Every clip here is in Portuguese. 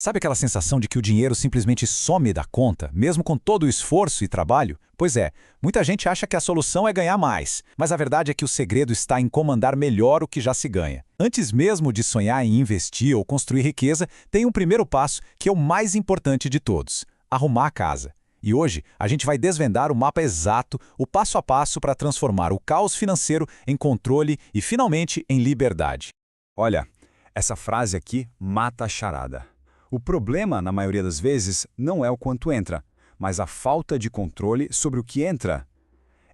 Sabe aquela sensação de que o dinheiro simplesmente some da conta, mesmo com todo o esforço e trabalho? Pois é, muita gente acha que a solução é ganhar mais, mas a verdade é que o segredo está em comandar melhor o que já se ganha. Antes mesmo de sonhar em investir ou construir riqueza, tem um primeiro passo que é o mais importante de todos: arrumar a casa. E hoje a gente vai desvendar o mapa exato, o passo a passo para transformar o caos financeiro em controle e finalmente em liberdade. Olha, essa frase aqui mata a charada. O problema, na maioria das vezes, não é o quanto entra, mas a falta de controle sobre o que entra.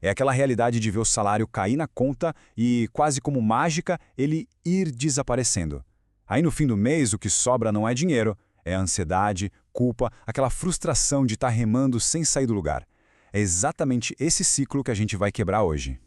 É aquela realidade de ver o salário cair na conta e, quase como mágica, ele ir desaparecendo. Aí no fim do mês o que sobra não é dinheiro, é ansiedade, culpa, aquela frustração de estar remando sem sair do lugar. É exatamente esse ciclo que a gente vai quebrar hoje.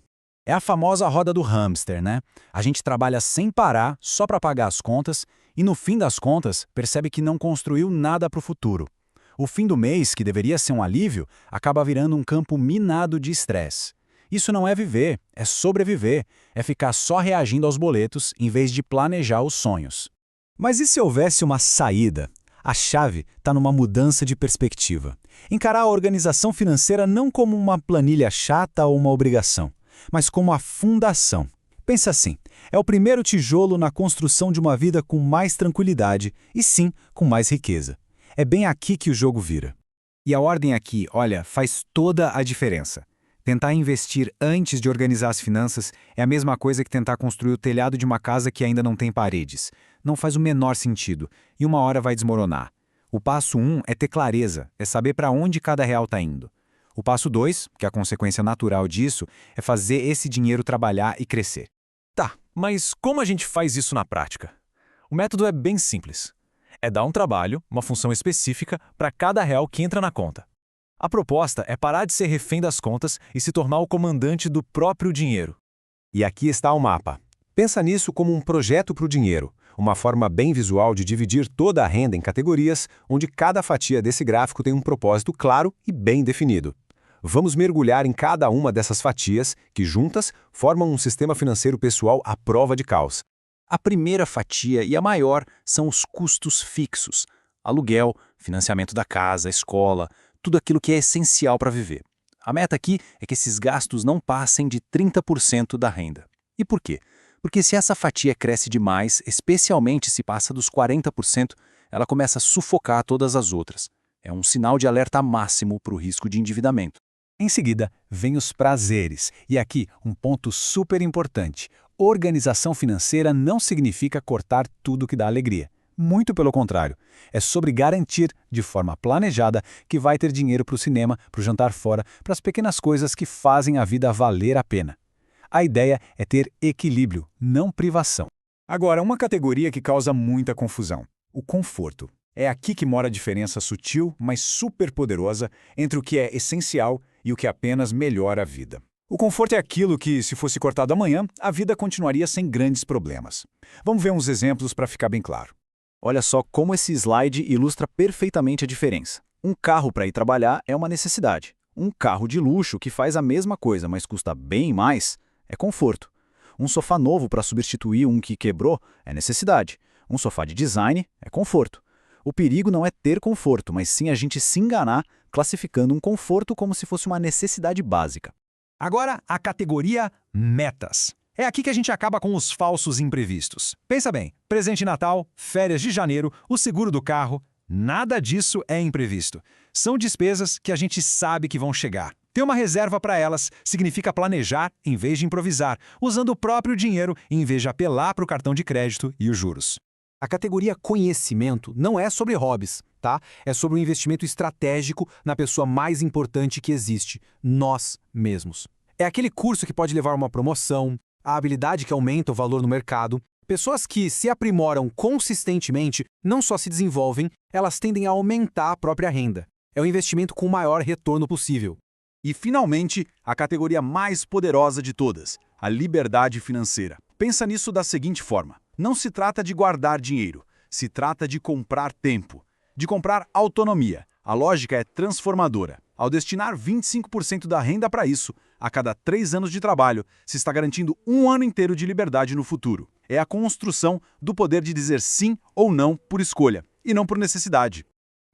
É a famosa roda do hamster, né? A gente trabalha sem parar, só para pagar as contas, e no fim das contas, percebe que não construiu nada para o futuro. O fim do mês, que deveria ser um alívio, acaba virando um campo minado de estresse. Isso não é viver, é sobreviver, é ficar só reagindo aos boletos em vez de planejar os sonhos. Mas e se houvesse uma saída? A chave está numa mudança de perspectiva. Encarar a organização financeira não como uma planilha chata ou uma obrigação, mas como a fundação. Pensa assim, é o primeiro tijolo na construção de uma vida com mais tranquilidade e sim, com mais riqueza. É bem aqui que o jogo vira. E a ordem aqui, olha, faz toda a diferença. Tentar investir antes de organizar as finanças é a mesma coisa que tentar construir o telhado de uma casa que ainda não tem paredes. Não faz o menor sentido e uma hora vai desmoronar. O passo 1 é ter clareza, é saber para onde cada real está indo. O passo 2, que é a consequência natural disso, é fazer esse dinheiro trabalhar e crescer. Tá, mas como a gente faz isso na prática? O método é bem simples. É dar um trabalho, uma função específica, para cada real que entra na conta. A proposta é parar de ser refém das contas e se tornar o comandante do próprio dinheiro. E aqui está o mapa. Pensa nisso como um projeto para o dinheiro, uma forma bem visual de dividir toda a renda em categorias, onde cada fatia desse gráfico tem um propósito claro e bem definido. Vamos mergulhar em cada uma dessas fatias, que juntas formam um sistema financeiro pessoal à prova de caos. A primeira fatia e a maior são os custos fixos: aluguel, financiamento da casa, escola, tudo aquilo que é essencial para viver. A meta aqui é que esses gastos não passem de 30% da renda. E por quê? Porque se essa fatia cresce demais, especialmente se passa dos 40%, ela começa a sufocar todas as outras. É um sinal de alerta máximo para o risco de endividamento. Em seguida, vem os prazeres. E aqui, um ponto super importante. Organização financeira não significa cortar tudo que dá alegria. Muito pelo contrário. É sobre garantir, de forma planejada, que vai ter dinheiro para o cinema, para o jantar fora, para as pequenas coisas que fazem a vida valer a pena. A ideia é ter equilíbrio, não privação. Agora, uma categoria que causa muita confusão: o conforto. É aqui que mora a diferença sutil, mas super poderosa, entre o que é essencial e o que apenas melhora a vida. O conforto é aquilo que, se fosse cortado amanhã, a vida continuaria sem grandes problemas. Vamos ver uns exemplos para ficar bem claro. Olha só como esse slide ilustra perfeitamente a diferença. Um carro para ir trabalhar é uma necessidade. Um carro de luxo que faz a mesma coisa, mas custa bem mais, é conforto. Um sofá novo para substituir um que quebrou é necessidade. Um sofá de design é conforto. O perigo não é ter conforto, mas sim a gente se enganar classificando um conforto como se fosse uma necessidade básica. Agora, a categoria metas. É aqui que a gente acaba com os falsos imprevistos. Pensa bem, presente de Natal, férias de janeiro, o seguro do carro, nada disso é imprevisto. São despesas que a gente sabe que vão chegar. Ter uma reserva para elas significa planejar em vez de improvisar, usando o próprio dinheiro em vez de apelar para o cartão de crédito e os juros. A categoria conhecimento não é sobre hobbies, tá? É sobre um investimento estratégico na pessoa mais importante que existe, nós mesmos. É aquele curso que pode levar a uma promoção, a habilidade que aumenta o valor no mercado. Pessoas que se aprimoram consistentemente não só se desenvolvem, elas tendem a aumentar a própria renda. É o investimento com o maior retorno possível. E, finalmente, a categoria mais poderosa de todas, a liberdade financeira. Pensa nisso da seguinte forma: não se trata de guardar dinheiro, se trata de comprar tempo, de comprar autonomia. A lógica é transformadora. Ao destinar 25% da renda para isso, a cada 3 anos de trabalho, se está garantindo um ano inteiro de liberdade no futuro. É a construção do poder de dizer sim ou não por escolha. e não por necessidade.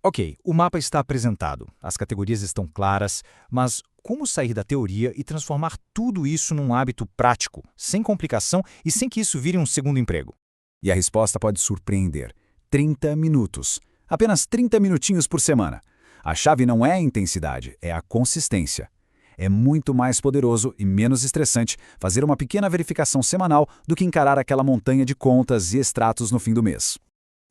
Ok, o mapa está apresentado, as categorias estão claras, mas como sair da teoria e transformar tudo isso num hábito prático, sem complicação e sem que isso vire um segundo emprego? E a resposta pode surpreender. 30 minutos. Apenas 30 minutinhos por semana. A chave não é a intensidade, é a consistência. É muito mais poderoso e menos estressante fazer uma pequena verificação semanal do que encarar aquela montanha de contas e extratos no fim do mês.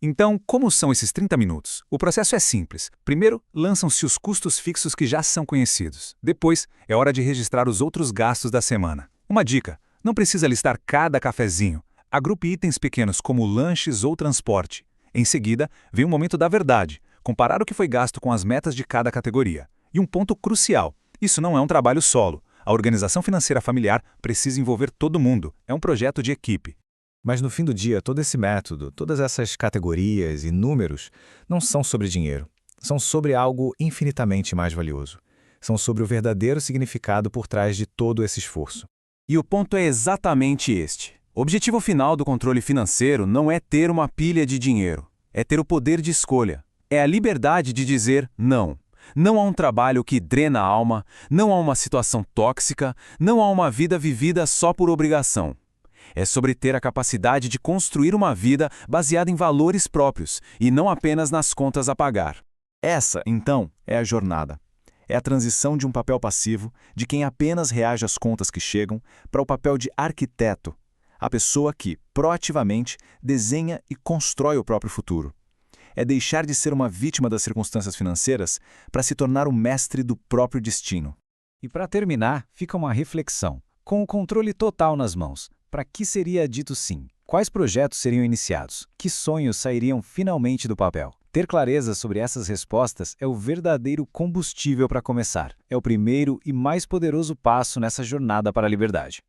Então, como são esses 30 minutos? O processo é simples. Primeiro, lançam-se os custos fixos que já são conhecidos. Depois, é hora de registrar os outros gastos da semana. Uma dica: não precisa listar cada cafezinho. Agrupe itens pequenos como lanches ou transporte. Em seguida, vem o momento da verdade, comparar o que foi gasto com as metas de cada categoria. E um ponto crucial: isso não é um trabalho solo. A organização financeira familiar precisa envolver todo mundo. É um projeto de equipe. Mas no fim do dia, todo esse método, todas essas categorias e números não são sobre dinheiro. São sobre algo infinitamente mais valioso. São sobre o verdadeiro significado por trás de todo esse esforço. E o ponto é exatamente este. O objetivo final do controle financeiro não é ter uma pilha de dinheiro. É ter o poder de escolha. É a liberdade de dizer não. Não há um trabalho que drena a alma, não há uma situação tóxica, não há uma vida vivida só por obrigação. É sobre ter a capacidade de construir uma vida baseada em valores próprios e não apenas nas contas a pagar. Essa, então, é a jornada. É a transição de um papel passivo, de quem apenas reage às contas que chegam, para o papel de arquiteto, a pessoa que, proativamente, desenha e constrói o próprio futuro. É deixar de ser uma vítima das circunstâncias financeiras para se tornar o mestre do próprio destino. E para terminar, fica uma reflexão. Com o controle total nas mãos, para que seria dito sim? Quais projetos seriam iniciados? Que sonhos sairiam finalmente do papel? Ter clareza sobre essas respostas é o verdadeiro combustível para começar. É o primeiro e mais poderoso passo nessa jornada para a liberdade.